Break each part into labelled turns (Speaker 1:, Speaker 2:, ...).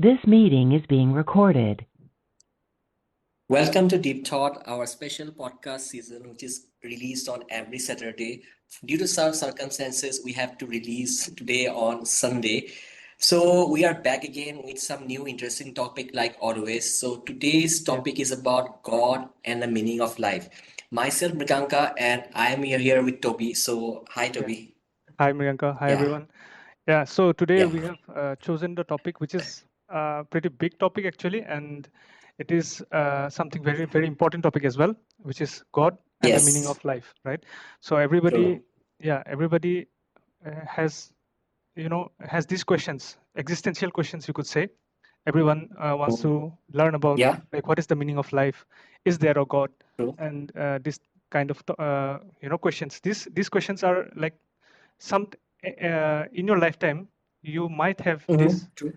Speaker 1: This meeting is being recorded.
Speaker 2: Welcome to Deep Thought, our special podcast season, which is released on every Saturday. Due to some circumstances, we have to release today on Sunday. So we are back again with some new interesting topic like always. So today's
Speaker 3: Yeah.
Speaker 2: topic is about God and the meaning of life. Myself, Mriganka, and I am here with Toby. So hi,
Speaker 3: Yeah.
Speaker 2: Toby.
Speaker 3: Hi, Priyanka. Hi,
Speaker 2: Yeah,
Speaker 3: everyone. Yeah. So today
Speaker 2: yeah.
Speaker 3: we have chosen the topic, which is a pretty big topic actually, and it is something very, very important topic as well, which is God and the meaning
Speaker 2: Yes,
Speaker 3: of life, right? So everybody,
Speaker 2: true.
Speaker 3: everybody has, has these questions, existential questions, you could say. Everyone wants to learn about
Speaker 2: Yeah,
Speaker 3: like what is the meaning of life? Is there a God?
Speaker 2: true.
Speaker 3: And this kind of questions. These questions are like some in your lifetime you might have this
Speaker 2: True.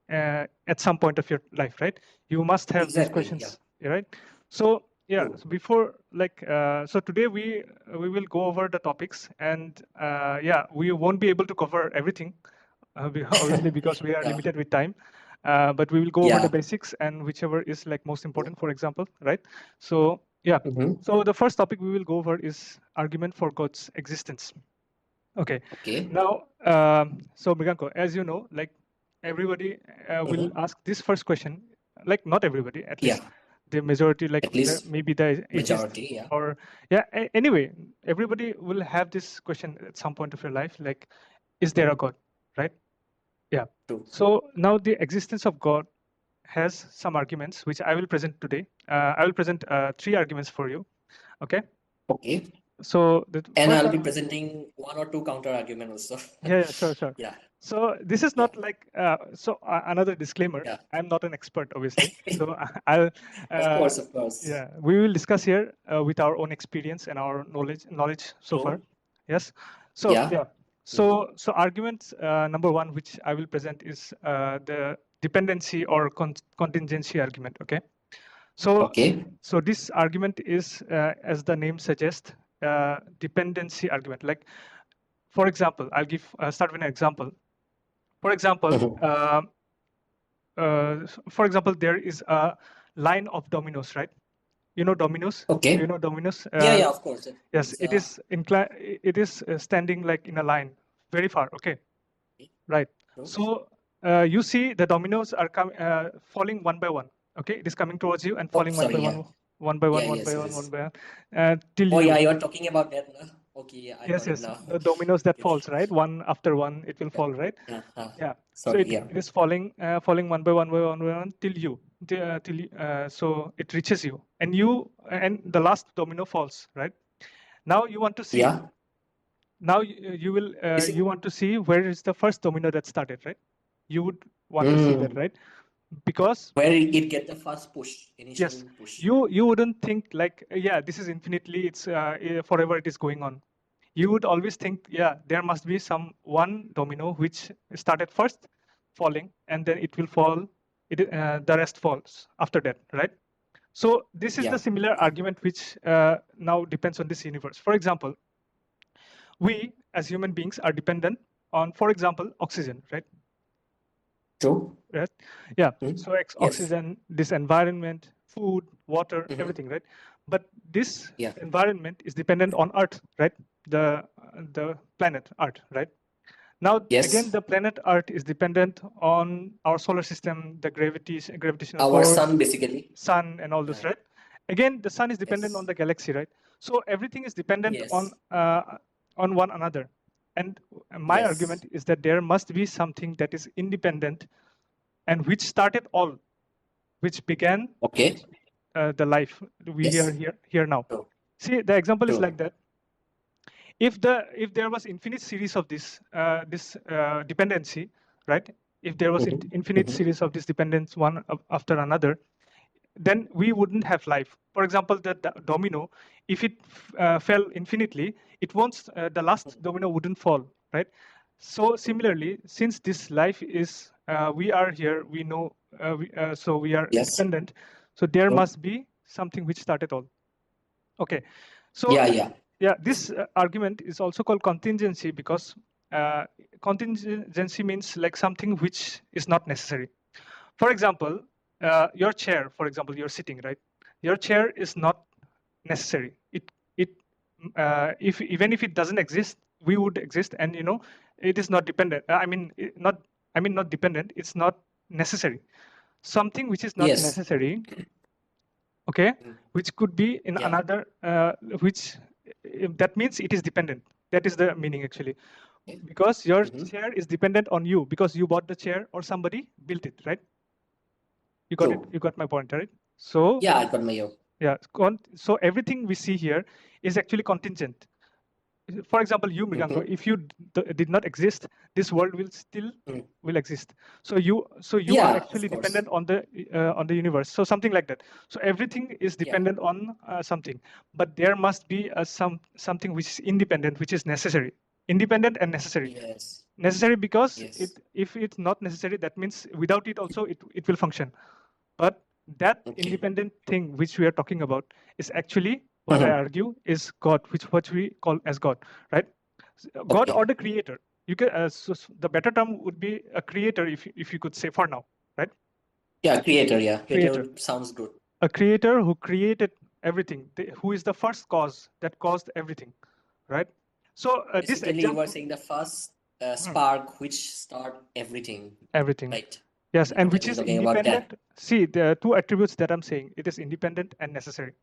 Speaker 3: at some point of your life, right? You must have these
Speaker 2: Exactly. Yeah.
Speaker 3: questions, right? So yeah,
Speaker 2: True.
Speaker 3: so before like so today we will go over the topics, and yeah, we won't be able to cover everything obviously because we are
Speaker 2: Yeah.
Speaker 3: limited with time, but we will go over the
Speaker 2: Yeah.
Speaker 3: basics and whichever is like most important, for example, right? So yeah,
Speaker 2: Mm-hmm.
Speaker 3: so the first topic we will go over is argument for God's existence. Okay.
Speaker 2: Okay.
Speaker 3: Now, so Mriganko, as you know, like everybody will
Speaker 2: Mm-hmm.
Speaker 3: ask this first question, like not everybody, at
Speaker 2: Yeah.
Speaker 3: least the majority, like
Speaker 2: At least
Speaker 3: maybe the atheist,
Speaker 2: majority. Yeah.
Speaker 3: or yeah, anyway, everybody will have this question at some point of your life, like, is there a God, right? Yeah.
Speaker 2: True.
Speaker 3: So now the existence of God has some arguments, which I will present today. I will present three arguments for you. Okay.
Speaker 2: Okay.
Speaker 3: So the
Speaker 2: And
Speaker 3: first
Speaker 2: I'll be presenting one or two counter argument also.
Speaker 3: Yeah, sure, sure.
Speaker 2: Yeah.
Speaker 3: So this is
Speaker 2: Yeah.
Speaker 3: not like another disclaimer.
Speaker 2: Yeah.
Speaker 3: I'm not an expert, obviously. So I'll
Speaker 2: Of
Speaker 3: uh,
Speaker 2: course. Of course.
Speaker 3: yeah, we will discuss here with our own experience and our knowledge so far.
Speaker 2: True.
Speaker 3: Yes. So
Speaker 2: Yeah.
Speaker 3: yeah. So argument number one, which I will present, is the dependency or contingency argument. Okay. So
Speaker 2: Okay.
Speaker 3: so this argument is, as the name suggests, dependency argument. Like, for example, I'll give start with an example. For example,
Speaker 2: Mm-hmm.
Speaker 3: for example, there is a line of dominoes, right? You know dominoes. Do you
Speaker 2: Okay.
Speaker 3: know dominoes?
Speaker 2: Yeah. Yeah. Of course.
Speaker 3: Yes,
Speaker 2: It's
Speaker 3: it is it is standing like in a line, very far. Okay, right.
Speaker 2: true.
Speaker 3: So you see the dominoes are falling one by one. Okay, it is coming towards you and
Speaker 2: Oh,
Speaker 3: falling one by
Speaker 2: sorry. Yeah.
Speaker 3: one, one by
Speaker 2: Yeah.
Speaker 3: one, one
Speaker 2: Yes.
Speaker 3: by one, one
Speaker 2: Yes.
Speaker 3: by one, till
Speaker 2: Oh, yeah.
Speaker 3: you.
Speaker 2: You're talking about that. No? Okay. Yeah. I
Speaker 3: Yes,
Speaker 2: got it
Speaker 3: yes,
Speaker 2: now.
Speaker 3: the dominoes that
Speaker 2: Yes.
Speaker 3: falls, right? One after one, it will
Speaker 2: Yeah.
Speaker 3: fall, right?
Speaker 2: Uh-huh.
Speaker 3: Yeah. So
Speaker 2: Sorry. Yeah.
Speaker 3: it is falling, falling one by one by one by one till you, so it reaches you, and and the last domino falls, right? Now you want to see.
Speaker 2: Yeah.
Speaker 3: Now you will
Speaker 2: Is
Speaker 3: you
Speaker 2: it?
Speaker 3: want to see where is the first domino that started, right? You would want to see that,
Speaker 2: Mm.
Speaker 3: right? Because
Speaker 2: Where it get the first push,
Speaker 3: yes,
Speaker 2: initial push.
Speaker 3: you wouldn't think like yeah, this is infinitely, it's forever it is going on. You would always think, yeah, there must be some one domino which started first falling, and then it will fall. The rest falls after that, right? So this is the
Speaker 2: Yeah.
Speaker 3: similar argument which now depends on this universe. For example, we as human beings are dependent on, for example, oxygen, right?
Speaker 2: True.
Speaker 3: Right? Yeah.
Speaker 2: Mm.
Speaker 3: So
Speaker 2: Yes.
Speaker 3: oxygen, this environment, food, water,
Speaker 2: Mm-hmm.
Speaker 3: everything, right? But this
Speaker 2: Yeah.
Speaker 3: environment is dependent on Earth, right? The planet Earth, right? Now again,
Speaker 2: Yes.
Speaker 3: the planet Earth is dependent on our solar system, the gravitational
Speaker 2: Our
Speaker 3: force,
Speaker 2: sun, basically.
Speaker 3: sun, and all this,
Speaker 2: Right.
Speaker 3: right? Again, the sun is dependent on
Speaker 2: Yes.
Speaker 3: the galaxy, right? So everything is dependent
Speaker 2: Yes.
Speaker 3: on one another. And my
Speaker 2: Yes.
Speaker 3: argument is that there must be something that is independent and which started all, which began
Speaker 2: Okay.
Speaker 3: the life we are
Speaker 2: Yes.
Speaker 3: here now.
Speaker 2: True.
Speaker 3: See, the example is like
Speaker 2: True.
Speaker 3: that. If there was infinite series of this dependency, right? If there was
Speaker 2: Mm-hmm.
Speaker 3: infinite
Speaker 2: Mm-hmm.
Speaker 3: series of this dependence one after another, then we wouldn't have life. For example, the domino, if it fell infinitely, it won't. The last domino wouldn't fall, right? So similarly, since this life is, we are here, we know, so we are
Speaker 2: Yes.
Speaker 3: dependent. So there
Speaker 2: True.
Speaker 3: must be something which started all. Okay, so
Speaker 2: Yeah. Yeah.
Speaker 3: yeah, this argument is also called contingency because contingency means like something which is not necessary. For example, your chair, for example, you're sitting, right? Your chair is not necessary. If even if it doesn't exist, we would exist, and it is not dependent. Not dependent. It's not necessary. Something which is not
Speaker 2: Yes.
Speaker 3: necessary, okay,
Speaker 2: Mm.
Speaker 3: which could be in
Speaker 2: Yeah.
Speaker 3: another, that means it is dependent. That is the meaning actually,
Speaker 2: Okay.
Speaker 3: because your
Speaker 2: Mhm.
Speaker 3: chair is dependent on you because you bought the chair or somebody built it, right? You got it.
Speaker 2: True.
Speaker 3: You got my point, right? So
Speaker 2: Yeah, I got my yo.
Speaker 3: yeah, so everything we see here is actually contingent. For example, you, Mrigango,
Speaker 2: Mhm.
Speaker 3: if you did not exist, this world will still
Speaker 2: Mm.
Speaker 3: will exist. So you
Speaker 2: Yeah,
Speaker 3: are
Speaker 2: of
Speaker 3: actually
Speaker 2: course.
Speaker 3: dependent on the universe. So something like that. So everything is
Speaker 2: Yeah.
Speaker 3: dependent on something, but there must be something which is independent, which is necessary. Independent and necessary.
Speaker 2: Yes.
Speaker 3: Necessary because
Speaker 2: Yes.
Speaker 3: if it's not necessary, that means without it also it will function. But that
Speaker 2: Okay.
Speaker 3: independent thing which we are talking about is actually what I
Speaker 2: Mhm.
Speaker 3: argue is God, what we call as God, right? God
Speaker 2: Okay.
Speaker 3: or the creator. You can the better term would be a creator, if you could say for now, right?
Speaker 2: Yeah, creator. Yeah,
Speaker 3: Creator,
Speaker 2: creator sounds good.
Speaker 3: a creator who created everything, who is the first cause that caused everything, right? So this
Speaker 2: Basically, you were
Speaker 3: example,
Speaker 2: saying the first
Speaker 3: Hmm,
Speaker 2: spark which start everything,
Speaker 3: everything.
Speaker 2: right?
Speaker 3: Yes, and
Speaker 2: That
Speaker 3: which
Speaker 2: we're
Speaker 3: is
Speaker 2: talking about that.
Speaker 3: independent. See, there are two attributes that I'm saying. It is independent and necessary.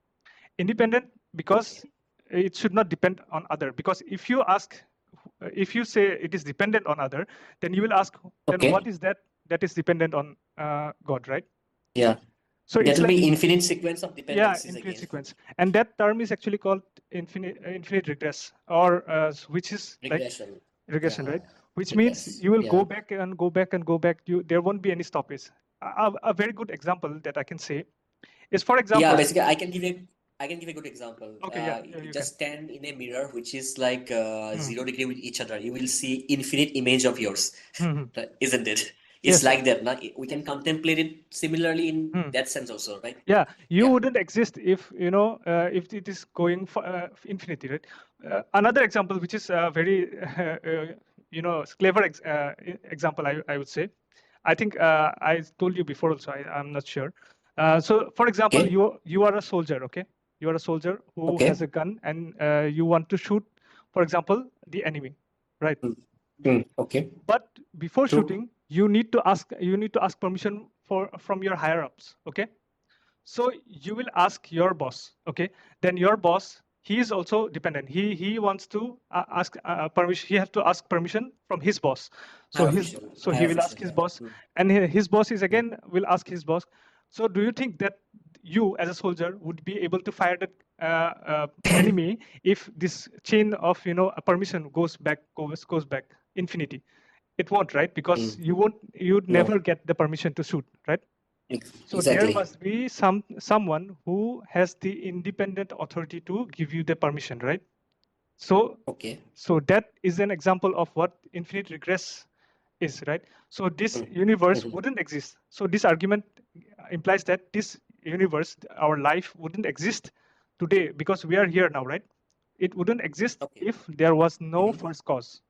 Speaker 3: Independent because it should not depend on other. Because if you say it is dependent on other, then you will ask, then
Speaker 2: Okay.
Speaker 3: what is that is dependent on God, right?
Speaker 2: Yeah.
Speaker 3: So
Speaker 2: That
Speaker 3: it's
Speaker 2: will
Speaker 3: like,
Speaker 2: be infinite sequence of
Speaker 3: yeah,
Speaker 2: dependencies
Speaker 3: infinite
Speaker 2: again.
Speaker 3: sequence, and that term is actually called infinite regress, or which is like
Speaker 2: Regression.
Speaker 3: regression,
Speaker 2: Yeah.
Speaker 3: right? Which means
Speaker 2: Regress.
Speaker 3: you will
Speaker 2: Yeah.
Speaker 3: go back and go back and go back. There won't be any stoppage. A very good example that I can say is, for
Speaker 2: Yeah,
Speaker 3: example,
Speaker 2: basically, I can give a good example.
Speaker 3: okay, yeah, you can.
Speaker 2: Just stand in a mirror which is like
Speaker 3: Hmm.
Speaker 2: 0 degree with each other. You will see infinite image of yours,
Speaker 3: Hmm.
Speaker 2: isn't it? It's
Speaker 3: Yes.
Speaker 2: like that. Now we can contemplate it similarly in
Speaker 3: Hmm.
Speaker 2: that sense also, right?
Speaker 3: Yeah, you
Speaker 2: Yeah.
Speaker 3: wouldn't exist if if it is going for infinity, right? Another example, which is very clever example, I would say. I think I told you before also. I'm not sure. So, for example,
Speaker 2: Okay.
Speaker 3: you are a soldier, okay? You are a soldier who has
Speaker 2: Okay.
Speaker 3: a gun, and you want to shoot, for example, the enemy, right?
Speaker 2: Mm. Mm. Okay.
Speaker 3: But before
Speaker 2: True.
Speaker 3: shooting, you need to ask permission from your higher ups, okay? So you will ask your boss, okay? Then your boss, he is also dependent. He wants to ask permission. He has to ask permission from his boss. So
Speaker 2: Higher
Speaker 3: he will
Speaker 2: official.
Speaker 3: ask his
Speaker 2: Yeah.
Speaker 3: boss,
Speaker 2: Mm.
Speaker 3: and his boss is
Speaker 2: Mm.
Speaker 3: again will ask his boss. So do you think that you, as a soldier, would be able to fire the enemy if this chain of a permission goes back infinity? It won't, right? Because
Speaker 2: Mm.
Speaker 3: you'd
Speaker 2: No.
Speaker 3: never get the permission to shoot, right? So there
Speaker 2: Exactly.
Speaker 3: must be someone who has the independent authority to give you the permission, right? So
Speaker 2: Okay.
Speaker 3: that is an example of what infinite regress is, right? So this
Speaker 2: Mm.
Speaker 3: universe
Speaker 2: Mhm.
Speaker 3: wouldn't exist. So this argument implies that this universe, our life, wouldn't exist today because we are here now, right? It wouldn't exist
Speaker 2: Okay.
Speaker 3: if there was no
Speaker 2: Mhm.
Speaker 3: first cause,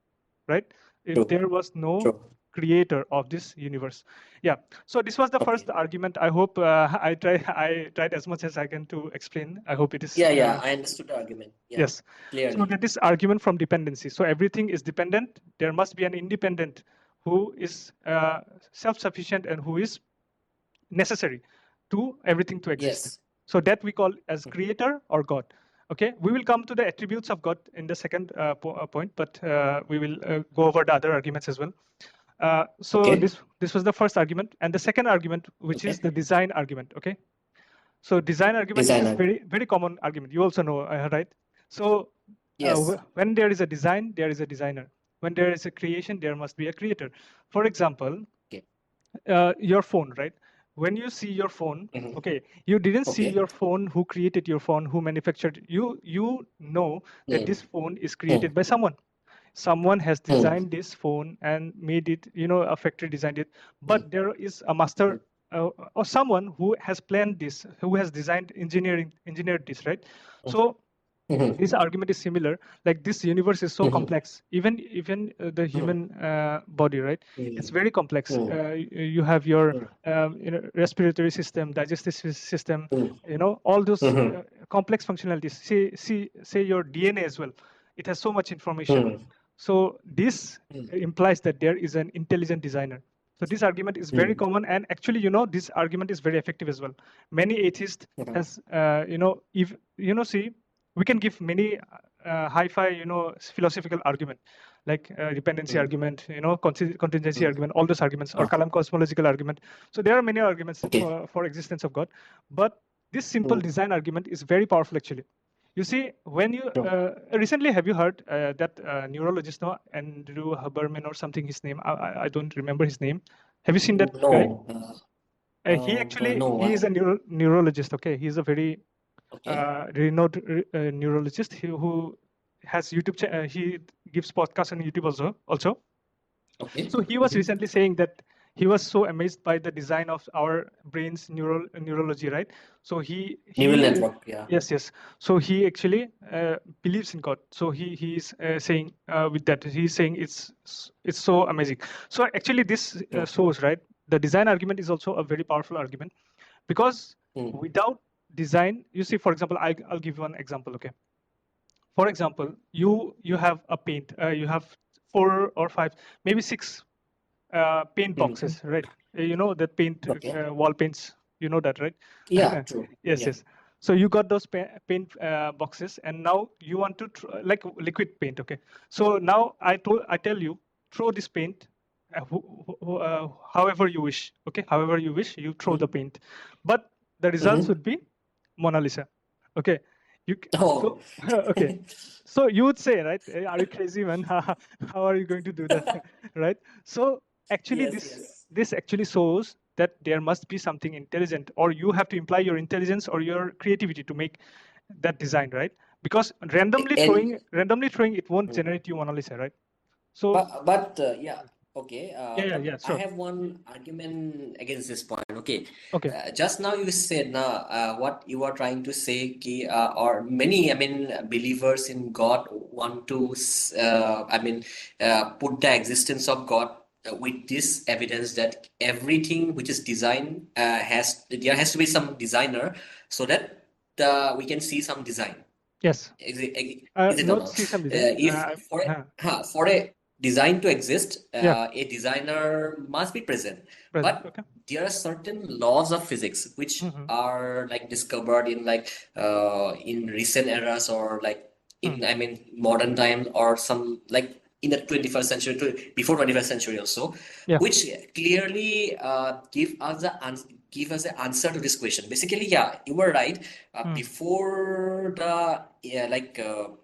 Speaker 3: right? If
Speaker 2: True.
Speaker 3: there was no
Speaker 2: True.
Speaker 3: creator of this universe. Yeah. So this was the
Speaker 2: Okay.
Speaker 3: first argument. I hope I tried as much as I can to explain. I hope it is
Speaker 2: Yeah, yeah, I understood the argument. Yeah,
Speaker 3: yes. So
Speaker 2: clearly.
Speaker 3: that is argument from dependency. So everything is dependent. There must be an independent who is self-sufficient and who is necessary to everything to exist.
Speaker 2: Yes.
Speaker 3: So that we call as creator or God. Okay, we will come to the attributes of God in the second point, but we will go over the other arguments as well. So
Speaker 2: Okay.
Speaker 3: this was the first argument, and the second argument, which is
Speaker 2: Okay.
Speaker 3: the design argument. Okay, so design argument is a
Speaker 2: Designer.
Speaker 3: very common argument. You also know, right? So
Speaker 2: Yes.
Speaker 3: when there is a design, there is a designer. When there is a creation, there must be a creator. For example,
Speaker 2: Okay.
Speaker 3: your phone, right? When you see your phone,
Speaker 2: Mhm.
Speaker 3: okay, you didn't see
Speaker 2: Okay.
Speaker 3: your phone, who created your phone, who manufactured it. You know that
Speaker 2: Mm.
Speaker 3: this phone is
Speaker 2: Mm.
Speaker 3: created by someone. Someone has
Speaker 2: Mm.
Speaker 3: designed this phone and made it, a factory designed it.
Speaker 2: Mm.
Speaker 3: But there is a master or someone who has planned this, who has engineered this, right?
Speaker 2: Mm.
Speaker 3: So
Speaker 2: Mhm.
Speaker 3: This argument is similar. Like this universe is so
Speaker 2: Mhm.
Speaker 3: complex. Even the human body, right? It's very complex.
Speaker 2: Mm.
Speaker 3: You have your
Speaker 2: Mm.
Speaker 3: respiratory system, digestive system,
Speaker 2: Mm.
Speaker 3: all those
Speaker 2: Mhm.
Speaker 3: complex functionalities. Say your DNA as well. It has so much information.
Speaker 2: Mm.
Speaker 3: So this
Speaker 2: Mm.
Speaker 3: implies that there is an intelligent designer. So this argument is very
Speaker 2: Mm.
Speaker 3: common, and actually, this argument is very effective as well. Many atheists
Speaker 2: Mhm.
Speaker 3: has, if see, we can give many hi-fi, philosophical argument, like dependency
Speaker 2: Mm.
Speaker 3: argument, contingency
Speaker 2: Mm.
Speaker 3: argument, all those arguments, or
Speaker 2: Ah,
Speaker 3: Kalam cosmological argument. So there are many arguments
Speaker 2: okay.
Speaker 3: for existence of God, but this simple
Speaker 2: Mm.
Speaker 3: design argument is very powerful actually. You see, when you
Speaker 2: Sure.
Speaker 3: recently, have you heard that neurologist, no, Andrew Huberman or something? His name, I don't remember his name. Have you seen that guy?
Speaker 2: No.
Speaker 3: He
Speaker 2: No.
Speaker 3: is a neurologist. Okay, he's a very
Speaker 2: Okay.
Speaker 3: renowned neurologist who has YouTube. He gives podcasts on YouTube also.
Speaker 2: Okay.
Speaker 3: So he was
Speaker 2: Mhm.
Speaker 3: recently saying that he was so amazed by the design of our brain's neurology, right? So
Speaker 2: Neural
Speaker 3: he
Speaker 2: network. Yeah.
Speaker 3: yes. So he actually believes in God. So he's saying with that, he's saying it's so amazing. So actually, this
Speaker 2: Sure.
Speaker 3: shows, right, the design argument is also a very powerful argument, because
Speaker 2: Mm.
Speaker 3: without design, you see, for example, I'll give you one example. Okay, for example, you have a paint, you have 4 or 5, maybe 6 paint
Speaker 2: Mhm.
Speaker 3: boxes, right? You know that paint,
Speaker 2: Okay.
Speaker 3: wall paints, you know that, right?
Speaker 2: Yeah. True.
Speaker 3: Yes,
Speaker 2: Yeah.
Speaker 3: yes. So you got those paint boxes, and now you want to like liquid paint. Okay, so now I tell you, throw this paint however you wish. Okay, however you wish, you throw the
Speaker 2: Mhm.
Speaker 3: paint, but the results
Speaker 2: Mhm.
Speaker 3: would be Mona Lisa. Okay,
Speaker 2: Oh.
Speaker 3: so okay, so you would say, right, are you crazy, man? How are you going to do that? Right? So actually,
Speaker 2: Yes.
Speaker 3: this
Speaker 2: Yes.
Speaker 3: this actually shows that there must be something intelligent, or you have to imply your intelligence or your creativity to make that design, right? Because
Speaker 2: And
Speaker 3: randomly throwing it won't
Speaker 2: mm.
Speaker 3: generate you Mona Lisa, right? So
Speaker 2: But yeah, okay.
Speaker 3: yeah,
Speaker 2: But I
Speaker 3: sure.
Speaker 2: have one argument against this point. Okay,
Speaker 3: Okay.
Speaker 2: just now you said now what you are trying to say, ki, or many, I mean, believers in God want to, put the existence of God with this evidence that everything which is designed there has to be some designer so that we can see some design.
Speaker 3: Yes.
Speaker 2: Is it or
Speaker 3: Not
Speaker 2: not?
Speaker 3: see some design.
Speaker 2: If for a design to exist,
Speaker 3: Yeah.
Speaker 2: a designer must be present.
Speaker 3: Present.
Speaker 2: But
Speaker 3: Okay.
Speaker 2: there are certain laws of physics which
Speaker 3: Mm-hmm.
Speaker 2: are like discovered in in recent eras or like in modern times or some like in the 21st century before 21st century also,
Speaker 3: Yeah.
Speaker 2: which clearly give us the answer to this question. Basically, yeah, you were right. Before the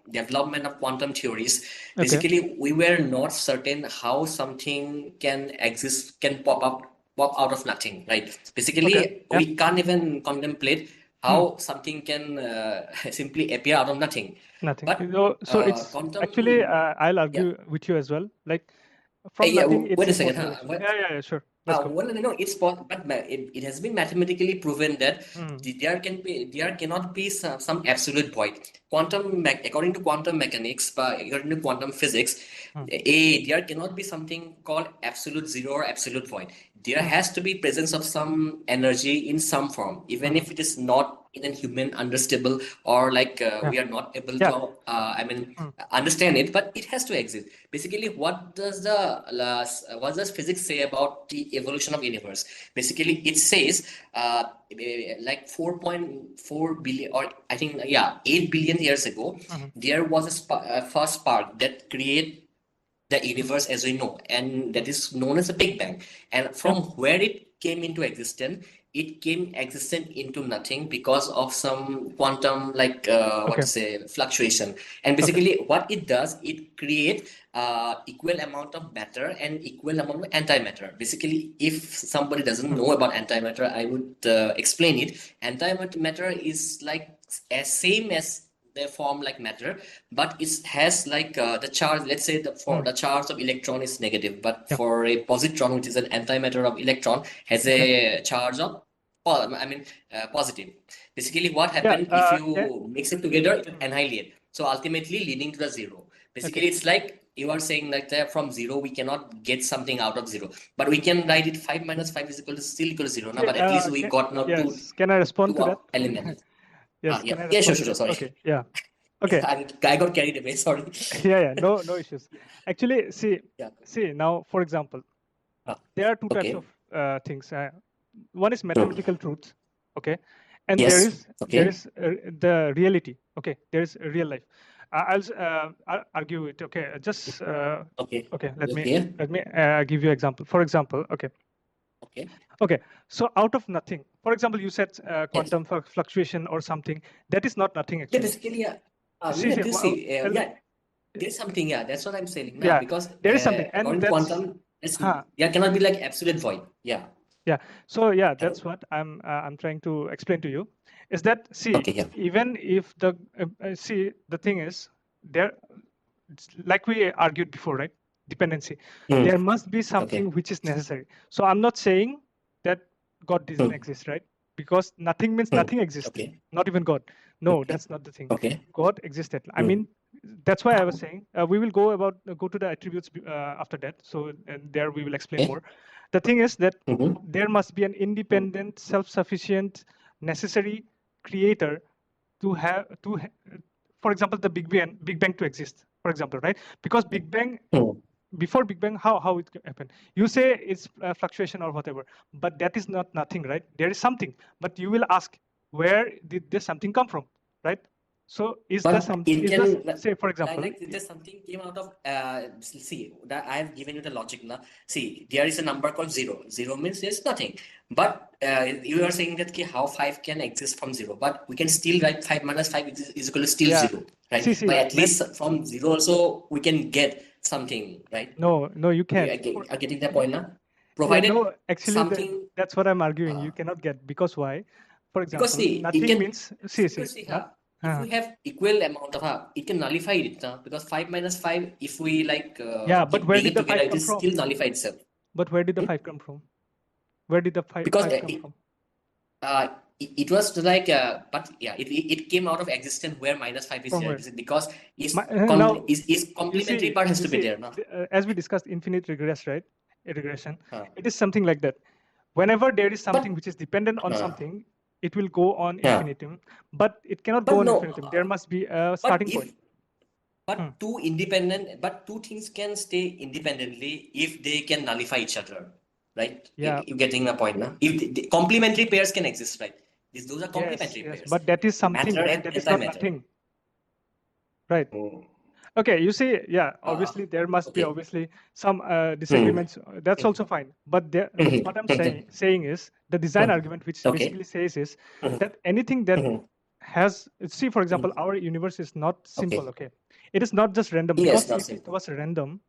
Speaker 2: development of quantum theories,
Speaker 3: Okay.
Speaker 2: basically we were not certain how something can exist, can pop out of nothing, right? Basically,
Speaker 3: Okay. Yeah.
Speaker 2: we can't even contemplate how something can simply appear out of nothing.
Speaker 3: Nothing.
Speaker 2: But
Speaker 3: So it's actually,
Speaker 2: quantum,
Speaker 3: I'll
Speaker 2: yeah.
Speaker 3: argue with you as well. Like from
Speaker 2: Yeah,
Speaker 3: nothing, it's
Speaker 2: wait a second.
Speaker 3: impossible
Speaker 2: Huh?
Speaker 3: actually. Yeah, sure. Let's go.
Speaker 2: Well, no, it's possible, but it has been mathematically proven that there cannot be some absolute void. According to quantum mechanics, according to quantum physics, there cannot be something called absolute zero or absolute void. There has to be presence of some energy in some form, even if it is not in a human understandable or we are not able
Speaker 3: Yeah.
Speaker 2: to understand it, but it has to exist. Basically, what does physics say about the evolution of universe? Basically, it says like 4.4 billion, or I think 8 billion years ago, there was a first spark that created the universe as we know, and that is known as the Big Bang. And from where it came into existence, it came existent into nothing because of some quantum what to say fluctuation. And basically what it does, it creates equal amount of matter and equal amount of antimatter. Basically, if somebody doesn't know about antimatter, I would explain it. Antimatter is like as same as they form like matter, but it has the charge. Let's say for the charge of electron is negative, but for a positron, which is an antimatter of electron, has a charge of positive. Basically, what
Speaker 3: Yeah,
Speaker 2: happens if
Speaker 3: yeah.
Speaker 2: you mix it together, it annihilate. So ultimately leading to the zero. Basically, it's like you are saying that from zero, we cannot get something out of zero. But we can write it 5 minus 5 is still equal to zero. Now,
Speaker 3: Okay,
Speaker 2: but at least we got now
Speaker 3: yes. Can I respond to that?
Speaker 2: elements.
Speaker 3: Yes,
Speaker 2: Yeah,
Speaker 3: can I
Speaker 2: yeah,
Speaker 3: respond
Speaker 2: sure,
Speaker 3: to that?
Speaker 2: sorry.
Speaker 3: Okay, yeah. Okay.
Speaker 2: I got carried away, sorry.
Speaker 3: Yeah, no issues. Actually, see now, for example, there are two types
Speaker 2: Okay.
Speaker 3: of things. One is mathematical truth, okay, and
Speaker 2: Yes,
Speaker 3: there is the reality, okay. There is real life. I'll argue it, okay. Just
Speaker 2: Okay.
Speaker 3: okay. Let me
Speaker 2: Okay.
Speaker 3: give you example. For example, okay. Okay. So out of nothing, for example, you said quantum fluctuation or something. That is not nothing
Speaker 2: Yeah,
Speaker 3: actually.
Speaker 2: basically, yeah.
Speaker 3: See,
Speaker 2: There's something, yeah, that's what I'm saying now.
Speaker 3: Yeah,
Speaker 2: Because
Speaker 3: there is something, and
Speaker 2: according to
Speaker 3: that's
Speaker 2: quantum, cannot be like absolute void. Yeah.
Speaker 3: yeah. So yeah, that's what I'm trying to explain to you. Is that
Speaker 2: Okay, yeah.
Speaker 3: even if the the thing is there, like we argued before, right? Dependency. There must be something which is necessary. So I'm not saying that God doesn't exist, right? Because nothing means nothing exists.
Speaker 2: Okay.
Speaker 3: Not even God. No,
Speaker 2: Okay.
Speaker 3: that's not the thing.
Speaker 2: Okay.
Speaker 3: God existed. I mean, that's why I was saying we will go to the attributes after that. So there we will explain
Speaker 2: Okay.
Speaker 3: more. The thing is that there must be an independent, self-sufficient, necessary creator to for example, the Big Bang to exist. For example, right? Because Big Bang, before Big Bang, how it happened? You say it's fluctuation or whatever, but that is not nothing, right? There is something, but you will ask, where did this something come from, right? So is there something? Say for example,
Speaker 2: like there's something came out of see that I have given you the logic now. See, there is a number called zero. Zero means there's nothing. But you are saying that how 5 can exist from zero, but we can still write 5 minus 5 is equal to still zero, right?
Speaker 3: See,
Speaker 2: but at least from zero also we can get something, right?
Speaker 3: No, you can't.
Speaker 2: Are getting that point now? Provided
Speaker 3: no, actually,
Speaker 2: something.
Speaker 3: that's what I'm arguing. You cannot get, because why? For example,
Speaker 2: Because see,
Speaker 3: nothing means
Speaker 2: if we have equal amount of it can nullify it because 5 minus 5, if we like
Speaker 3: but where did the 5
Speaker 2: together,
Speaker 3: come
Speaker 2: it is
Speaker 3: from?
Speaker 2: still nullify itself.
Speaker 3: But where did the 5 come from? Where did the 5
Speaker 2: Because
Speaker 3: come from?
Speaker 2: It was like but yeah, it came out of existence where minus 5 is there. Because is complementary part has to be there now.
Speaker 3: As we discussed infinite regression, it is something like that. Whenever there is something which is dependent on something, it will go on infinitum, but it cannot go on infinitum. There must be a starting point.
Speaker 2: But two things can stay independently if they can nullify each other, right?
Speaker 3: Yeah.
Speaker 2: You're getting the point now. If the complementary pairs can exist, right? Those are complementary pairs.
Speaker 3: But that is something, right? That is not nothing. Right. Okay, you see, obviously there must be obviously some disagreements. That's also fine. But what I'm saying is the design argument, which basically says is that anything that has, see, for example, our universe is not simple. Okay, it is not just random. Because if it was random,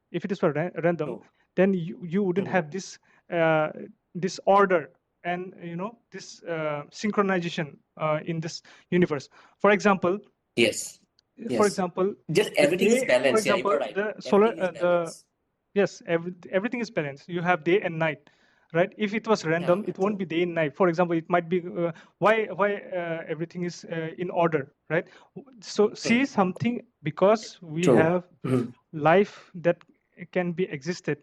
Speaker 3: then you wouldn't have this this order and this synchronization in this universe. For example, for example,
Speaker 2: just everything is balanced. For example,
Speaker 3: the solar, yes, everything is balanced. You have day and night, right? If it was random, it won't be day and night. For example, it might be why everything is in order, right? So see something, because we have life that can be existed,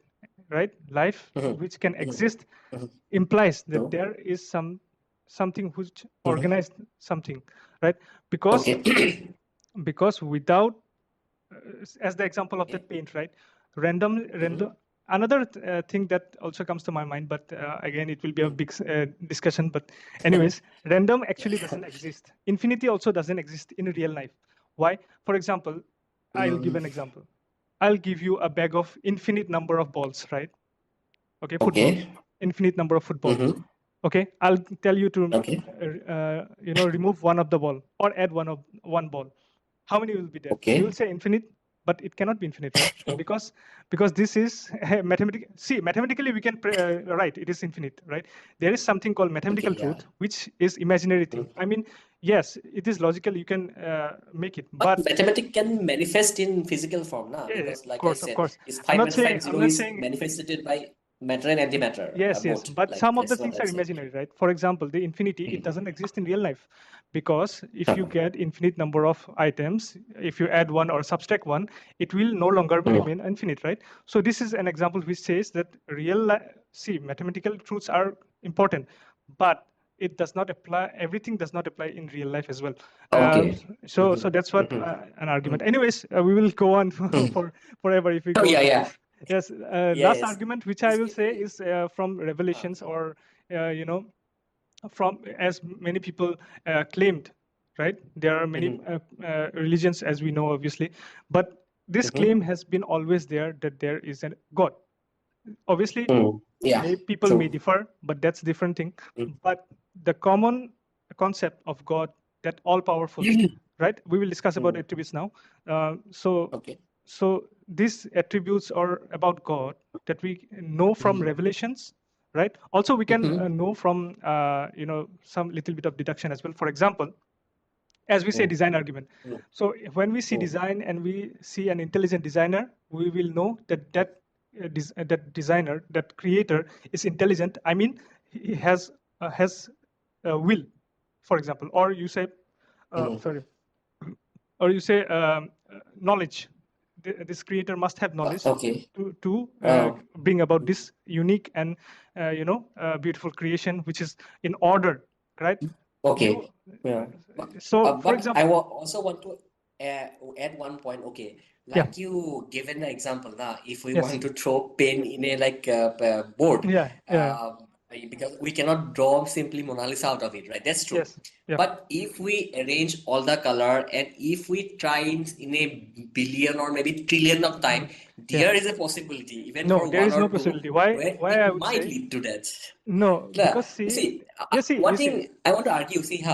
Speaker 3: right? Life which can exist implies that there is something which organized something, right? Because without, as the example of that paint, right? Random. Another thing that also comes to my mind, but again, it will be a big discussion. But anyways, random actually doesn't exist. Infinity also doesn't exist in real life. Why? For example, I'll give an example. I'll give you a bag of infinite number of balls, right? Okay, footballs. Infinite number of footballs. Okay, I'll tell you to remove one of the ball or add one ball. How many will be there? You will say infinite, but it cannot be infinite, right? because this is mathematical. See, mathematically we can write it is infinite, right? There is something called mathematical truth, which is imaginary thing. I mean, yes, it is logical. You can make it, but
Speaker 2: mathematics can manifest in physical form now. Because, like
Speaker 3: of course,
Speaker 2: I said,
Speaker 3: of course.
Speaker 2: Is 5 minus 5 0 is manifested by matter and antimatter,
Speaker 3: Yes,
Speaker 2: both.
Speaker 3: but
Speaker 2: Like
Speaker 3: some of the
Speaker 2: that's what
Speaker 3: things
Speaker 2: I'm
Speaker 3: are
Speaker 2: saying.
Speaker 3: imaginary, right? For example, the infinity, it doesn't exist in real life, because if you get infinite number of items, if you add one or subtract one, it will no longer remain infinite, right? So this is an example which says that see, mathematical truths are important, but it does not apply, everything does not apply in real life as well.
Speaker 2: Okay.
Speaker 3: So that's what an argument. Anyways, we will go on for forever if we
Speaker 2: Oh
Speaker 3: go
Speaker 2: yeah,
Speaker 3: through
Speaker 2: yeah,
Speaker 3: this. Yes, last
Speaker 2: yes.
Speaker 3: argument which I will say
Speaker 2: Basically,
Speaker 3: is from Revelations, or you know, from, as many people claimed, right? There are many religions, as we know, obviously, but this claim has been always there, that there is a God. Obviously,
Speaker 2: yeah,
Speaker 3: people may
Speaker 2: true.
Speaker 3: differ, but that's different thing. But the common concept of God, that all powerful, right? We will discuss about attributes now. So
Speaker 2: Okay.
Speaker 3: so these attributes are about God that we know from Revelations, right? Also, we can know from you know, some little bit of deduction as well. For example, as we say, design argument. So when we see design and we see an intelligent designer, we will know that that designer, that creator, is intelligent. I mean, he has will, for example, or you say, sorry, or you say knowledge. This creator must have knowledge
Speaker 2: Okay.
Speaker 3: to
Speaker 2: Uh,
Speaker 3: bring about this unique and you know, beautiful creation, which is in order, right?
Speaker 2: okay.
Speaker 3: You
Speaker 2: Yeah. But,
Speaker 3: so, for
Speaker 2: but I
Speaker 3: example,
Speaker 2: also want to add one point. Okay,
Speaker 3: yeah,
Speaker 2: like you given the example now, if we
Speaker 3: yes,
Speaker 2: want to throw pen in a like board,
Speaker 3: yeah,
Speaker 2: because we cannot draw simply Mona Lisa out of it, right? That's true.
Speaker 3: yes, yeah,
Speaker 2: But if we arrange all the color and if we try in a billion or maybe trillion of time,
Speaker 3: yeah.
Speaker 2: there is a possibility, even
Speaker 3: No,
Speaker 2: for
Speaker 3: there
Speaker 2: one
Speaker 3: is no
Speaker 2: or two,
Speaker 3: possibility. Why?
Speaker 2: where
Speaker 3: Why I
Speaker 2: it
Speaker 3: would
Speaker 2: might
Speaker 3: say
Speaker 2: lead to that.
Speaker 3: no?
Speaker 2: Yeah,
Speaker 3: Because see,
Speaker 2: see,
Speaker 3: you
Speaker 2: one
Speaker 3: see,
Speaker 2: thing I want to argue, see,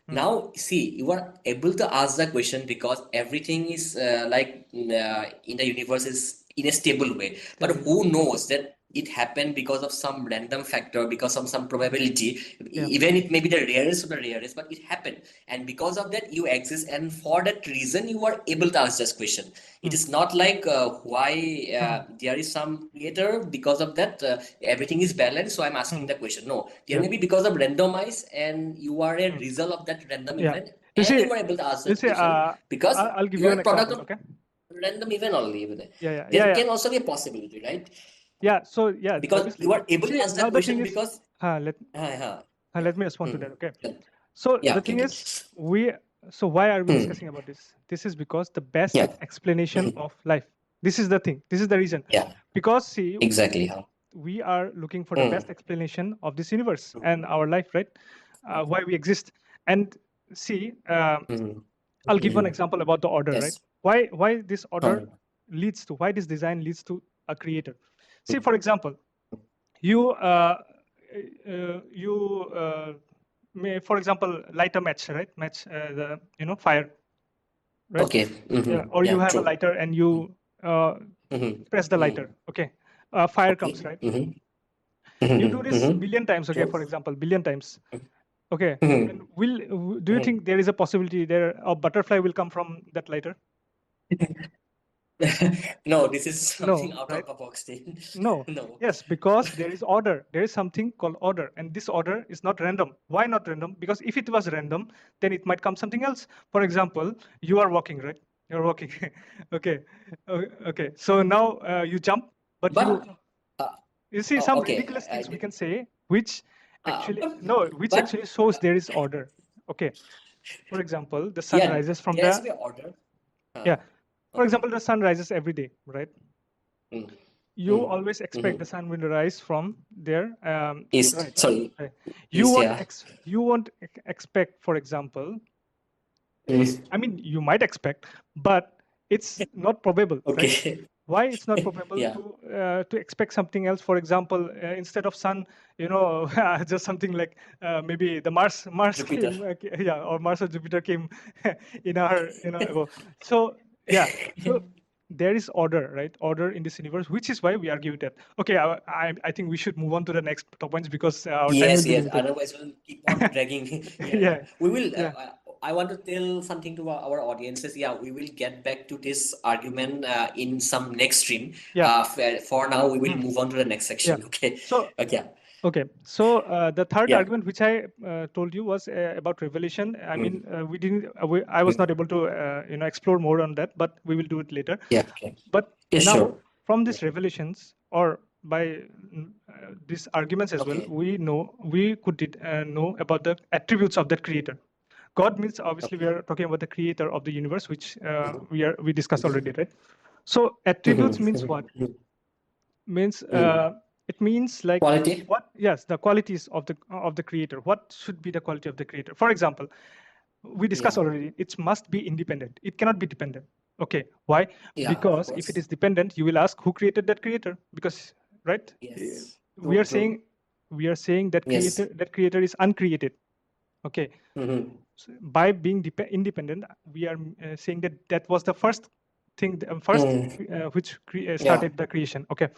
Speaker 2: now, see, you are able to ask the question because everything is in the universe is in a stable way. But
Speaker 3: stability.
Speaker 2: who knows that it happened because of some random factor, because of some probability,
Speaker 3: Yeah.
Speaker 2: even it may be the rarest of the rarest, but it happened. And because of that, you exist. And for that reason, you are able to ask this question. It is not like why there is some creator, because of that, everything is balanced. So I'm asking the question. No, there
Speaker 3: Yeah.
Speaker 2: may be because of randomize, and you are a result of that random
Speaker 3: Yeah.
Speaker 2: event,
Speaker 3: You
Speaker 2: and
Speaker 3: see,
Speaker 2: you are able to ask that question because
Speaker 3: I'll give
Speaker 2: you
Speaker 3: you
Speaker 2: are
Speaker 3: an
Speaker 2: a product
Speaker 3: example.
Speaker 2: of
Speaker 3: Okay.
Speaker 2: random event only. Even
Speaker 3: Yeah.
Speaker 2: there can also be a possibility, right?
Speaker 3: Yeah. So yeah,
Speaker 2: Because
Speaker 3: obviously.
Speaker 2: you are able to
Speaker 3: See,
Speaker 2: ask
Speaker 3: now
Speaker 2: that
Speaker 3: the thing
Speaker 2: question
Speaker 3: is,
Speaker 2: because
Speaker 3: let
Speaker 2: yeah.
Speaker 3: let me respond to that. Okay.
Speaker 2: Yeah.
Speaker 3: So
Speaker 2: Yeah,
Speaker 3: the
Speaker 2: okay,
Speaker 3: thing
Speaker 2: okay.
Speaker 3: is, so why are we discussing about this? This is because the best
Speaker 2: Yeah.
Speaker 3: explanation of life. This is the thing. This is the reason.
Speaker 2: Yeah,
Speaker 3: Because see,
Speaker 2: exactly.
Speaker 3: we are looking for the best explanation of this universe and our life, right? Why we exist. And see, I'll give one example about the order, right?
Speaker 2: Yes.
Speaker 3: Why this order leads to, why this design leads to a creator. See, for example, you may, for example, light a match, right? Match the, you know, fire, right?
Speaker 2: Okay.
Speaker 3: Yeah. Or you
Speaker 2: Yeah,
Speaker 3: have a
Speaker 2: true.
Speaker 3: lighter and you press the lighter. Okay. Fire comes, right? You do this billion times, okay?
Speaker 2: True.
Speaker 3: For example, billion times. Okay. And do you think there is a possibility there a butterfly will come from that lighter?
Speaker 2: No, this is
Speaker 3: No,
Speaker 2: something out
Speaker 3: right?
Speaker 2: of the box thing.
Speaker 3: No.
Speaker 2: No.
Speaker 3: Yes, because there is order. There is something called order, and this order is not random. Why not random? Because if it was random, then it might come something else. For example, you are walking, right? You're walking. Okay. Okay. So now you jump, but
Speaker 2: But
Speaker 3: you see some
Speaker 2: okay,
Speaker 3: ridiculous things we can say, which actually no, which
Speaker 2: but
Speaker 3: actually shows there is order. Okay. For example, the sun
Speaker 2: yeah,
Speaker 3: rises from
Speaker 2: there has to
Speaker 3: the,
Speaker 2: be order.
Speaker 3: yeah. For
Speaker 2: Okay.
Speaker 3: example, the sun rises every day, right?
Speaker 2: Mm.
Speaker 3: You always expect the sun will rise from there.
Speaker 2: East,
Speaker 3: Right.
Speaker 2: sorry,
Speaker 3: Right.
Speaker 2: east, yeah.
Speaker 3: You won't expect, for example, I mean, you might expect, but it's not probable, right?
Speaker 2: Okay.
Speaker 3: Why it's not probable
Speaker 2: Yeah.
Speaker 3: to expect something else? For example, instead of sun, you know, just something like maybe the Mars
Speaker 2: Jupiter.
Speaker 3: came, yeah, or Mars or Jupiter came in our, you know, so yeah, so there is order, right? Order in this universe, which is why we argue that. Okay, I think we should move on to the next top points because our time will
Speaker 2: Yes,
Speaker 3: be
Speaker 2: yes.
Speaker 3: limited.
Speaker 2: Otherwise, we'll keep on dragging. Yeah, yeah.
Speaker 3: Yeah,
Speaker 2: We will.
Speaker 3: yeah,
Speaker 2: I want to tell something to our audiences. Yeah, we will get back to this argument in some next stream.
Speaker 3: Yeah.
Speaker 2: For now, we will
Speaker 3: Hmm.
Speaker 2: move on to the next section. Okay.
Speaker 3: So
Speaker 2: Okay.
Speaker 3: okay, so the third
Speaker 2: Yeah.
Speaker 3: argument which I told you was about revelation. I mean, we didn't. I was not able to explore more on that, but we will do it later.
Speaker 2: Yeah. Okay.
Speaker 3: But
Speaker 2: Yeah,
Speaker 3: now,
Speaker 2: sure.
Speaker 3: from these revelations or by these arguments as well,
Speaker 2: Okay.
Speaker 3: we could know about the attributes of that creator. God means obviously we are talking about the creator of the universe, which we discussed already, right? So attributes means what? Means it means like
Speaker 2: Quality.
Speaker 3: what? Yes, the qualities of the creator. What should be the quality of the creator? For example, we discussed
Speaker 2: Yeah.
Speaker 3: already. It must be independent. It cannot be dependent. Okay, why?
Speaker 2: Yeah, of
Speaker 3: Because if it
Speaker 2: course.
Speaker 3: is dependent, you will ask who created that creator. Because right,
Speaker 2: Yes.
Speaker 3: we
Speaker 2: True,
Speaker 3: are
Speaker 2: true.
Speaker 3: saying that
Speaker 2: Yes.
Speaker 3: creator is uncreated. Okay,
Speaker 2: Mm-hmm.
Speaker 3: so by being independent, we are saying that was the first thing, which
Speaker 2: Yeah.
Speaker 3: started the creation. Okay,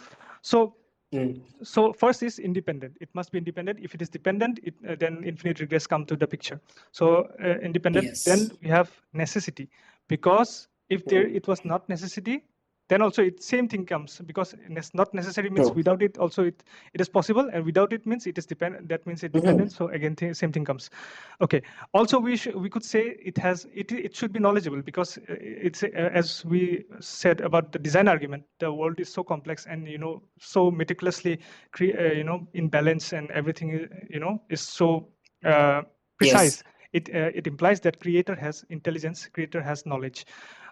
Speaker 3: so
Speaker 2: Mm.
Speaker 3: so first is independent. It must be independent. If it is dependent, then infinite regress come to the picture. So independent.
Speaker 2: Yes.
Speaker 3: Then we have necessity, because if it was not necessity, then also same thing comes, because not necessary means
Speaker 2: True.
Speaker 3: without it also it is possible, and without it means it is dependent. That means it dependent. So again, same thing comes. Okay. Also, we could say it should be knowledgeable, because it's as we said about the design argument, the world is so complex and so meticulously in balance, and everything is so precise.
Speaker 2: Yes.
Speaker 3: It implies that creator has intelligence, creator has knowledge.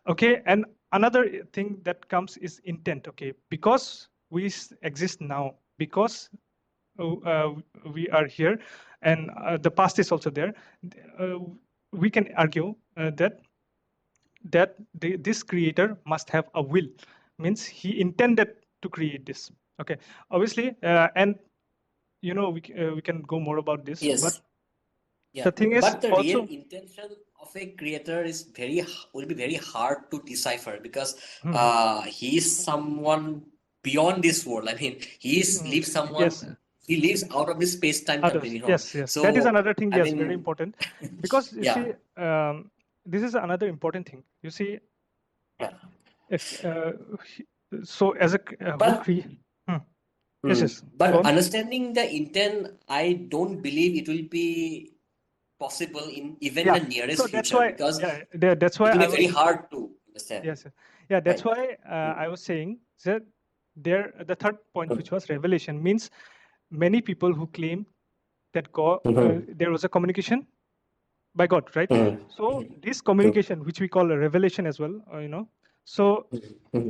Speaker 3: Okay, and another thing that comes is intent. Okay, because we exist now, because we are here, and the past is also there, uh, we can argue that this creator must have a will, means he intended to create this. Okay, obviously, and we can go more about this,
Speaker 2: Yes.
Speaker 3: but
Speaker 2: Yeah.
Speaker 3: the thing is
Speaker 2: But the real
Speaker 3: also
Speaker 2: intention of a creator is will be very hard to decipher, because he is someone beyond this world. I mean, lives someone.
Speaker 3: yes,
Speaker 2: He lives out of this space-time
Speaker 3: others.
Speaker 2: continuum.
Speaker 3: Yes, that is
Speaker 2: So
Speaker 3: another thing.
Speaker 2: I
Speaker 3: Yes, very
Speaker 2: mean,
Speaker 3: important, because you
Speaker 2: yeah.
Speaker 3: see, this is another important thing. You see,
Speaker 2: Yeah.
Speaker 3: so as a
Speaker 2: But
Speaker 3: yes, yes. Go
Speaker 2: but
Speaker 3: on.
Speaker 2: understanding the intent, I don't believe it will be possible in even
Speaker 3: Yeah.
Speaker 2: the nearest
Speaker 3: So that's
Speaker 2: future,
Speaker 3: why,
Speaker 2: because
Speaker 3: that's why
Speaker 2: it will
Speaker 3: I
Speaker 2: be very
Speaker 3: was.
Speaker 2: hard to understand.
Speaker 3: Yes, yes. Yeah, that's
Speaker 2: Right?
Speaker 3: why I was saying that the third point, which was revelation, means many people who claim that God, there was a communication by God, right? So this communication, which we call a revelation as well, so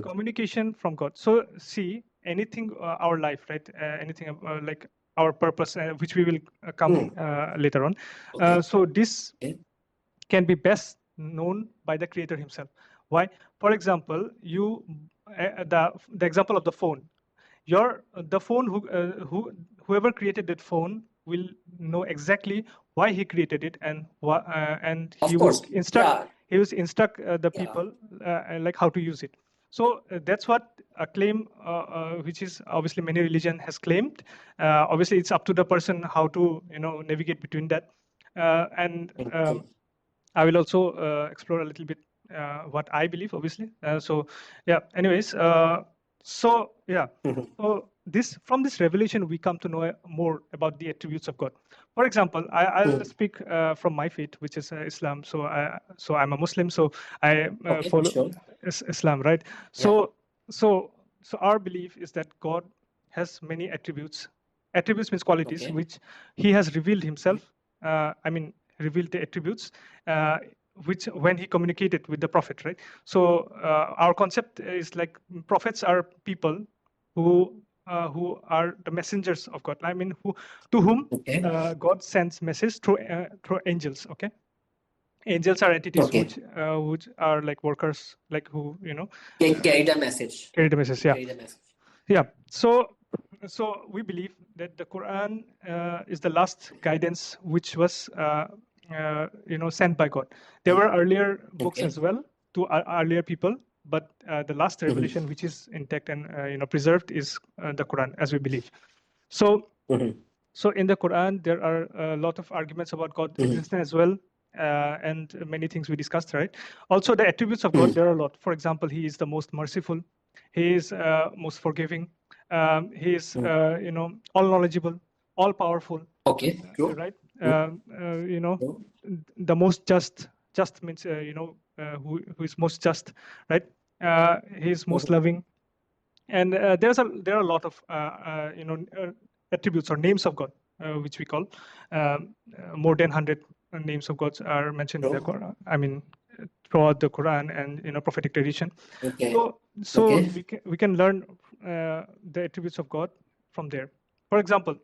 Speaker 3: communication from God. So see, anything, our life, right? Anything like our purpose, which we will come later on.
Speaker 2: Okay.
Speaker 3: So this
Speaker 2: Okay.
Speaker 3: can be best known by the creator himself. Why? For example, the example of the phone. The phone whoever created that phone will know exactly why he created it, and
Speaker 2: Of
Speaker 3: he
Speaker 2: course.
Speaker 3: would instruct the
Speaker 2: Yeah.
Speaker 3: people like how to use it. So that's what a claim, which is obviously many religion has claimed. Obviously, it's up to the person how to navigate between that, and I will also explore a little bit what I believe, obviously. So yeah. Anyways, so yeah. So from this revelation, we come to know more about the attributes of God. For example, I'll speak from my faith, which is Islam. So I'm a Muslim. So I
Speaker 2: Okay,
Speaker 3: follow
Speaker 2: sure.
Speaker 3: Islam, right?
Speaker 2: Yeah.
Speaker 3: So our belief is that God has many attributes. Attributes means qualities,
Speaker 2: Okay.
Speaker 3: which He has revealed Himself. Revealed the attributes, which when He communicated with the prophet, right? So our concept is like prophets are people who are the messengers of God. I mean, to whom
Speaker 2: Okay.
Speaker 3: God sends message through angels. Okay. Angels are entities
Speaker 2: Okay.
Speaker 3: which are like workers, like who
Speaker 2: Carry the message.
Speaker 3: carry the message. Yeah.
Speaker 2: Carry the message.
Speaker 3: Yeah. So we believe that the Quran is the last guidance which was sent by God. There were earlier books
Speaker 2: Okay.
Speaker 3: as well to earlier people, but the last revelation which is intact and preserved is the Quran, as we believe. So so in the Quran there are a lot of arguments about God's existence as well, and many things we discussed, right? Also, the attributes of God, there are a lot. For example, he is the most merciful, he is most forgiving, he is all knowledgeable, all powerful,
Speaker 2: Okay, true.
Speaker 3: right?
Speaker 2: True.
Speaker 3: The most just. Just means who is most just, right? He is most loving, and there are a lot of attributes or names of God, which we call more than 100 names of God are mentioned in the
Speaker 2: True.
Speaker 3: Quran. I mean, throughout the Quran and prophetic tradition.
Speaker 2: Okay.
Speaker 3: So
Speaker 2: Okay.
Speaker 3: we can learn the attributes of God from there. For example,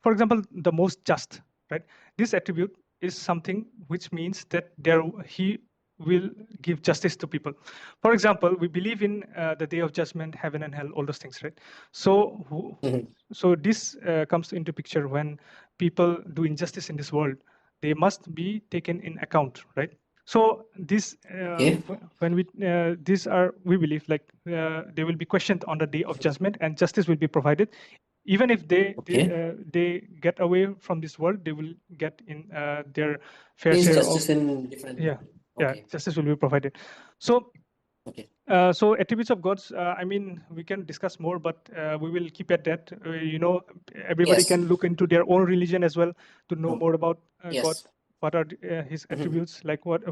Speaker 3: for example, the most just, right? This attribute is something which means that he will give justice to people. For example, we believe in the day of judgment, heaven and hell, all those things, right? So so this comes into picture when people do injustice in this world, they must be taken in account, right? So this when we believe like they will be questioned on the day of judgment and justice will be provided. Even if they get away from this world, they will get in their fair
Speaker 2: Means
Speaker 3: share
Speaker 2: justice
Speaker 3: of
Speaker 2: in different. Okay.
Speaker 3: justice will be provided. So
Speaker 2: Okay.
Speaker 3: so attributes of gods, I mean, we can discuss more, but we will keep at that. Everybody
Speaker 2: Yes.
Speaker 3: can look into their own religion as well to know more about
Speaker 2: Yes.
Speaker 3: God. What are his attributes? Like what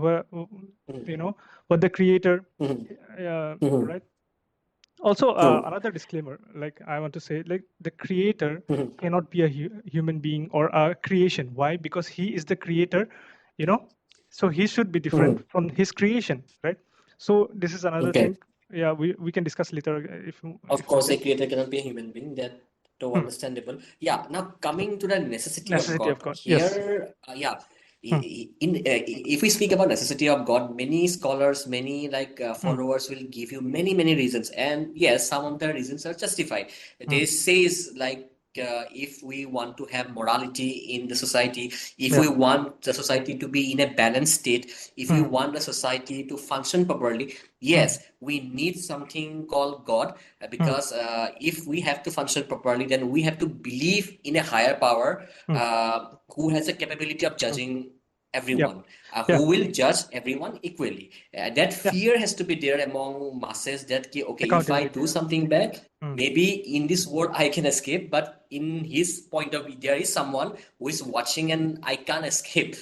Speaker 3: the creator, right? Also, another disclaimer, like I want to say, like the creator cannot be a human being or a creation. Why? Because he is the creator, so he should be different from his creation, right? So this is another thing. Yeah, we can discuss later if.
Speaker 2: Of course, a creator cannot be a human being. That too understandable. Yeah. Now coming to the necessity of God.
Speaker 3: Yes.
Speaker 2: Here, if we speak about necessity of God, many scholars, many followers will give you many reasons, and yes, some of the reasons are justified. They says like. If we want to have morality in the society, if we want the society to be in a balanced state, if we want the society to function properly, yes, we need something called God, because if we have to function properly, then we have to believe in a higher power who has the capability of judging everyone, who will judge everyone equally. That fear has to be there among masses that, okay, if I do something bad, maybe in this world I can escape, but in his point of view, there is someone who is watching and I can't escape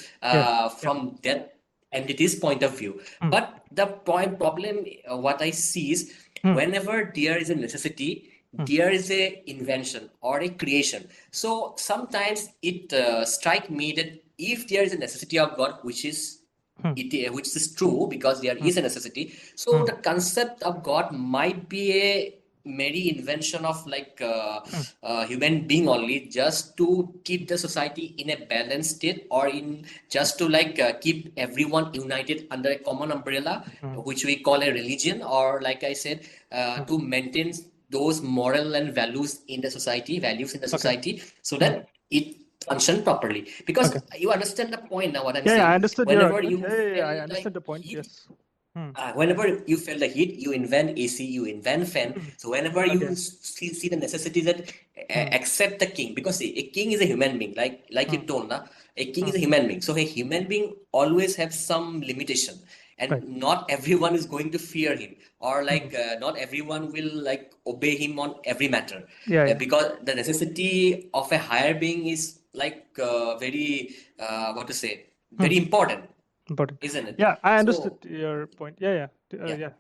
Speaker 2: from that entity's point of view. But the problem, what I see is whenever there is a necessity, there is a invention or a creation. So sometimes it strikes me that if there is a necessity of God, which is true because there is a necessity, so the concept of God might be a merry invention of human being only, just to keep the society in a balanced state, or in just to keep everyone united under a common umbrella, which we call a religion, or like I said, to maintain those moral and values in the society, so that it function properly. Because you understand the point now what I'm saying.
Speaker 3: I understood
Speaker 2: Whenever
Speaker 3: your
Speaker 2: you
Speaker 3: argument. I
Speaker 2: feel
Speaker 3: understand the point.
Speaker 2: heat,
Speaker 3: Yes.
Speaker 2: whenever you feel the heat, you invent AC, you invent fan. So whenever you see the necessity that accept the king, because see, a king is a human being, like you told, a king is a human being. So a human being always have some limitation, and not everyone is going to fear him, or not everyone will obey him on every matter. Because the necessity of a higher being is very very important. Isn't it?
Speaker 3: Yeah, I understood
Speaker 2: So,
Speaker 3: your point. Yeah.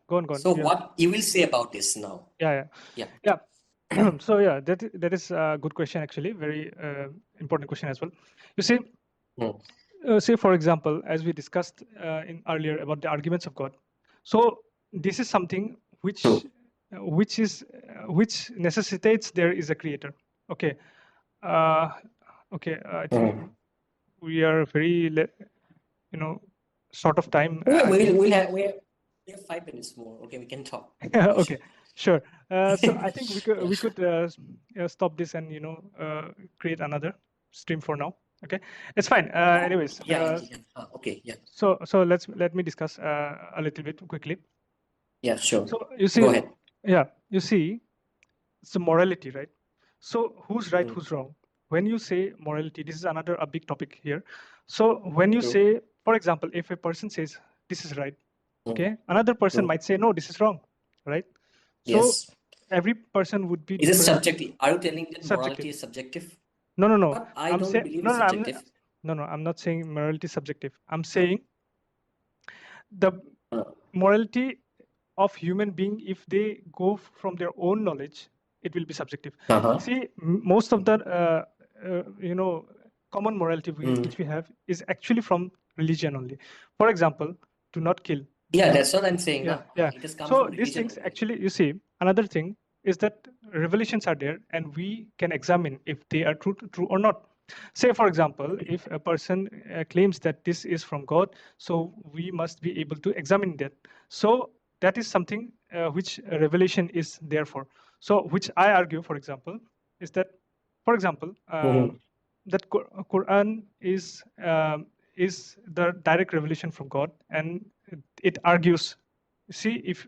Speaker 3: Go on.
Speaker 2: so
Speaker 3: Yeah.
Speaker 2: what you will say about this now?
Speaker 3: Yeah. So yeah, that is a good question actually. Very important question as well. You see, say for example, as we discussed in earlier about the arguments of God. So this is something which necessitates there is a creator. Okay. I think we are very short of time.
Speaker 2: We have 5 minutes more. Okay, we can talk.
Speaker 3: Okay, sure. So I think we could stop this and create another stream for now. Okay, it's fine. Anyways.
Speaker 2: Okay. Yeah.
Speaker 3: So let me discuss a little bit quickly.
Speaker 2: Yeah. Sure.
Speaker 3: So you see.
Speaker 2: Go ahead.
Speaker 3: Yeah, you see, it's a morality, right? So who's right, who's wrong? when you say morality, this is another a big topic here. So when you
Speaker 2: True.
Speaker 3: say, for example, if a person says this is right, okay, another person might say no, this is wrong, right? So
Speaker 2: Yes.
Speaker 3: every person would be
Speaker 2: Is it
Speaker 3: different.
Speaker 2: subjective? Are you telling that morality
Speaker 3: Subjective.
Speaker 2: is subjective?
Speaker 3: No, no, no.
Speaker 2: But I
Speaker 3: I'm
Speaker 2: don't
Speaker 3: saying
Speaker 2: believe
Speaker 3: no,
Speaker 2: it's
Speaker 3: no.
Speaker 2: subjective.
Speaker 3: I'm not saying morality is subjective. I'm saying the morality of human being, if they go from their own knowledge, it will be subjective. See, most of the common morality which we have is actually from religion only. For example, to not kill.
Speaker 2: Yeah, that's what I'm saying.
Speaker 3: Yeah,
Speaker 2: Nah.
Speaker 3: yeah.
Speaker 2: It has come
Speaker 3: So
Speaker 2: from
Speaker 3: these
Speaker 2: religion
Speaker 3: things
Speaker 2: only.
Speaker 3: actually, you see, another thing is that revelations are there, and we can examine if they are true or not. Say, for example, if a person claims that this is from God, so we must be able to examine that. So that is something which a revelation is there for. So which I argue, for example, is that, for example, that Quran is the direct revelation from God, and it argues. See, if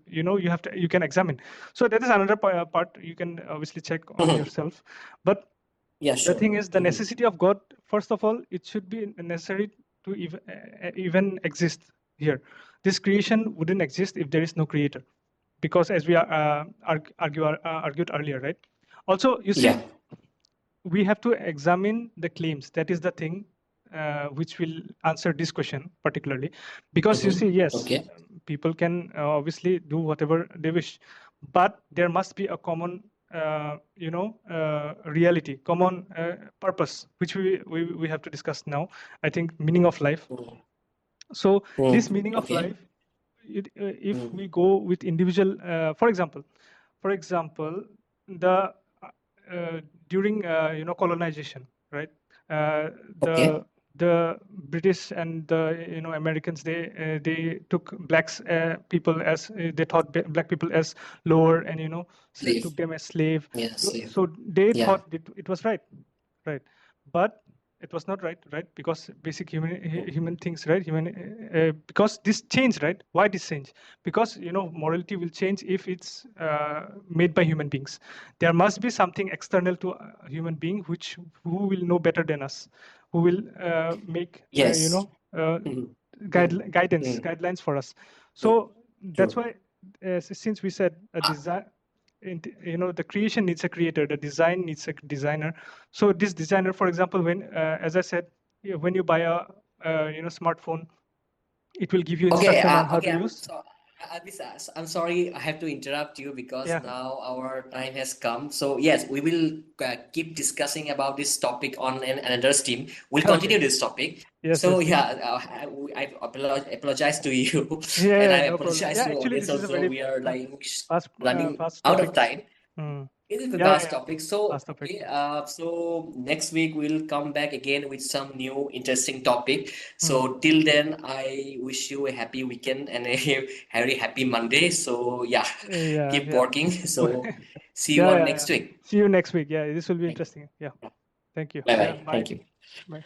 Speaker 3: you can examine. So that is another part you can obviously check on yourself. But
Speaker 2: Yeah,
Speaker 3: the
Speaker 2: sure.
Speaker 3: thing is, the necessity of God, first of all, it should be necessary to even exist here. This creation wouldn't exist if there is no creator, because as we argued earlier, right? Also, you see,
Speaker 2: Yeah.
Speaker 3: we have to examine the claims. That is the thing which will answer this question particularly, because you see, yes,
Speaker 2: Okay.
Speaker 3: people can obviously do whatever they wish, but there must be a common reality, common purpose, which we have to discuss now. I think meaning of life. So this meaning of
Speaker 2: Okay.
Speaker 3: life, if we go with individual, for example, the during colonization, right?
Speaker 2: Okay.
Speaker 3: The British and the Americans, they took blacks people as they thought black people as lower, and
Speaker 2: Slave.
Speaker 3: took them as slave.
Speaker 2: Yeah, slave.
Speaker 3: So they
Speaker 2: Yeah.
Speaker 3: thought it was right, but it was not right, because basic human things, right? Because this change, right? Why this change? Because morality will change if it's made by human beings. There must be something external to a human being who will know better than us, who will make
Speaker 2: Yes.
Speaker 3: guidelines for us. So that's why, since we said a design, the creation needs a creator, the design needs a designer. So this designer, for example, when as I said, when you buy a smartphone, it will give you instruction on how to use.
Speaker 2: I'm sorry, I have to interrupt you because
Speaker 3: Yeah.
Speaker 2: now our time has come. So yes, we will keep discussing about this topic on another stream. We'll continue this topic.
Speaker 3: Yes,
Speaker 2: So
Speaker 3: yes.
Speaker 2: yeah, I apologize to you,
Speaker 3: Yeah,
Speaker 2: and
Speaker 3: yeah,
Speaker 2: I
Speaker 3: no problem.
Speaker 2: apologize
Speaker 3: Yeah,
Speaker 2: to
Speaker 3: actually,
Speaker 2: audience
Speaker 3: this is a
Speaker 2: also.
Speaker 3: very
Speaker 2: We are running
Speaker 3: fast
Speaker 2: out of
Speaker 3: topic.
Speaker 2: time.
Speaker 3: Mm.
Speaker 2: It is a
Speaker 3: Yeah,
Speaker 2: vast
Speaker 3: yeah,
Speaker 2: topic. So,
Speaker 3: fast topic.
Speaker 2: okay, so next week we'll come back again with some new interesting topic. So till then, I wish you a happy weekend and a very happy Monday. So yeah,
Speaker 3: Yeah,
Speaker 2: keep
Speaker 3: yeah.
Speaker 2: working. So see you
Speaker 3: Yeah,
Speaker 2: on
Speaker 3: yeah,
Speaker 2: next
Speaker 3: yeah.
Speaker 2: week.
Speaker 3: See you next week. Yeah, this will be interesting. Yeah. Thank you.
Speaker 2: Bye
Speaker 3: Yeah,
Speaker 2: bye.
Speaker 3: bye.
Speaker 2: Thank you.
Speaker 3: Bye.